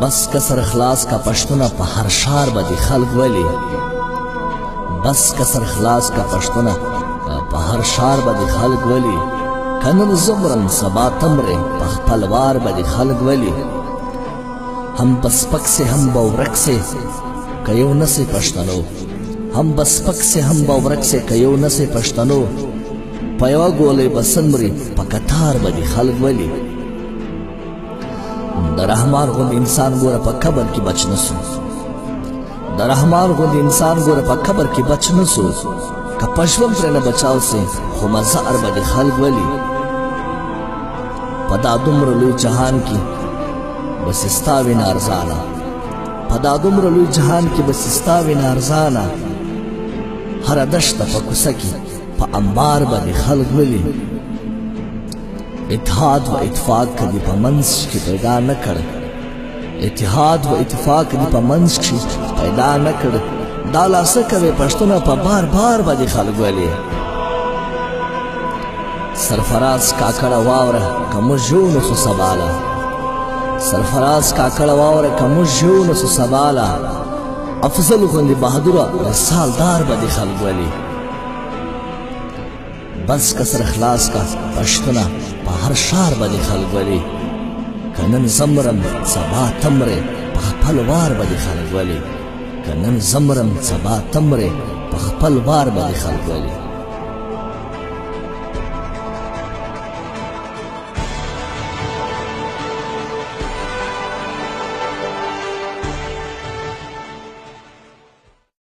بس کسر خلاص کا پښتونه په هر ښار به د خلک ولي بس کسر خلاص کا پښتونه په هر ښار به د خلک ولي که نن زمرم سبا تمرې په خپل وار به د خلک ولي هم بسپک سے هم باورک سے که یو نسې پښتنو هم بسپک سے هم باورک سے که یو نسې پښتنو په یوه ګولۍ به سنمري په کتار به د خلک ولي د رحمان غوند انسان ګوره په قبر کې بچ نسو د رحمان غوند انسان ګوره په قبر کې بچ نسو که په ژوند ترې نه بچاو سي خو مزار به د خلک ولي په دا دومره لوی جهان کې بس ستا وینه ارزانه په دا دومره لوی جهان کې بس ستا وینه ارزانه هره دشته په کوڅه کې په انبار به د خلک ولي اتحاد و اتفاق کدی په منځ کې پیدا نه کړ اتحاد و اتفاق کدی په منځ کې پیدا نه کړ دا لاسه کوي پښتونه په بار بار باندې خلک ولي سرفراز کاکړه واوره کوم ژوند سو سباله سرفراز کاکړه واوره کوم ژوند سو سباله افضل غوندي بهادر رسالدار باندې خلک ولي بس کسر خلاص کا پښتونه په هر ښار باندې خلک ولي که نن زمرم سبا تمرې په خپل وار باندې خلک ولي که نن زمرم سبا تمرې په خپل وار باندې خلک ولي